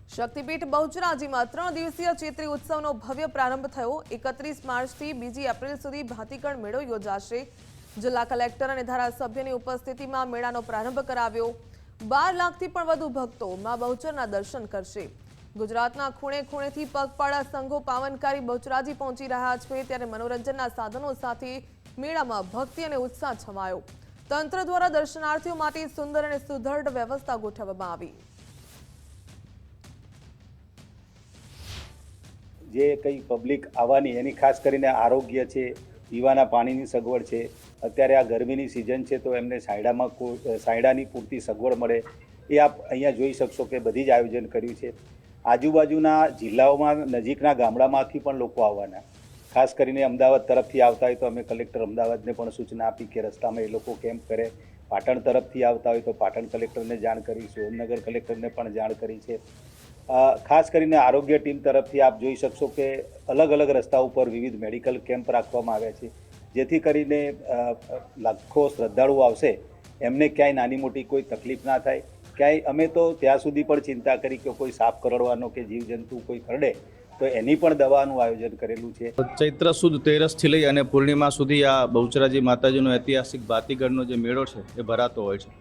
શક્તિપીઠ બહુચરાજીમાં 3 દિવસીય ચૈત્રી ઉત્સવનો ભવ્ય પ્રારંભ થયો। 31 માર્ચથી 2 એપ્રિલ સુધી ભાતીગળ મેળો યોજાશે। જિલ્લા કલેક્ટર અને ધારાસભ્યની ઉપસ્થિતિમાં મેળાનો પ્રારંભ કરાવ્યો। 12 લાખથી પણ વધુ ભક્તો માં બહુચરના દર્શન કરશે। ગુજરાતના ખૂણે ખૂણેથી પગપાળા સંઘો પાવનકારી બહુચરાજી પહોંચી રહ્યા છે, ત્યારે મનોરંજનના સાધનો સાથે મેળામાં ભક્તિ અને ઉત્સાહ છવાયો। તંત્ર દ્વારા દર્શનાર્થીઓ માટે સુંદર અને સુદૃઢ વ્યવસ્થા ગોઠવવામાં આવી। જે કંઈ પબ્લિક આવવાની એની ખાસ કરીને આરોગ્ય છે, પીવાના પાણીની સગવડ છે। અત્યારે આ ગરમીની સિઝન છે તો એમને સાયડાની પૂરતી સગવડ મળે એ આપ અહીંયા જોઈ શકશો કે બધી જ આયોજન કર્યું છે। આજુબાજુના જિલ્લાઓમાં નજીકના ગામડામાંથી પણ લોકો આવવાના, ખાસ કરીને અમદાવાદ તરફથી આવતા હોય તો અમે કલેક્ટર અમદાવાદને પણ સૂચના આપી કે રસ્તામાં એ લોકો કેમ્પ કરે। પાટણ તરફથી આવતા હોય તો પાટણ કલેક્ટરને જાણ કરી, સુરેન્દ્રનગર કલેક્ટરને પણ જાણ કરી છે। ખાસ કરીને આરોગ્ય ટીમ તરફથી આપ જોઈ શકશો કે અલગ અલગ રસ્તા ઉપર વિવિધ મેડિકલ કેમ્પ રાખવામાં આવ્યા છે, જેથી કરીને લાખો શ્રદ્ધાળુઓ આવશે એમને ક્યાંય નાની મોટી કોઈ તકલીફ ના થાય। ક્યાંય અમે તો ત્યાં સુધી પણ ચિંતા કરી કે કોઈ સાપ કરડવાનો કે જીવજંતુ કોઈ કરડે તો એની પણ દવાનું આયોજન કરેલું છે। ચૈત્ર સુદ 13થી લઈ અને પૂર્ણિમા સુધી આ બહુચરાજી માતાજીનો ઐતિહાસિક ભાતીગળનો જે મેળો છે એ ભરાતો હોય છે।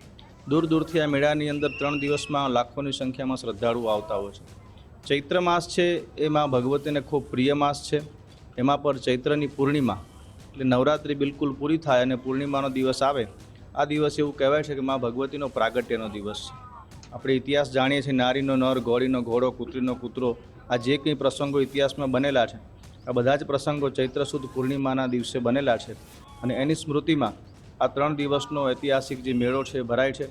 દૂર દૂરથી આ મેળાની અંદર 3 દિવસમાં લાખોની સંખ્યામાં શ્રદ્ધાળુઓ આવતા હોય છે। ચૈત્ર માસ છે એ માં ભગવતીને ખૂબ પ્રિય માસ છે। એમાં પર ચૈત્રની પૂર્ણિમા એટલે નવરાત્રિ બિલકુલ પૂરી થાય અને પૂર્ણિમાનો દિવસ આવે, આ દિવસ એવું કહેવાય છે કે માં ભગવતીનો પ્રાગટ્યનો દિવસ છે। આપણે ઇતિહાસ જાણીએ છીએ, નારીનો નર, ઘોડીનો ઘોડો, કૂતરીનો કૂતરો, આ જે કંઈ પ્રસંગો ઇતિહાસમાં બનેલા છે આ બધા જ પ્રસંગો ચૈત્ર સુદ પૂર્ણિમાના દિવસે બનેલા છે અને એની સ્મૃતિમાં આ 3 દિવસનો ઐતિહાસિક જે મેળો છે એ ભરાય છે।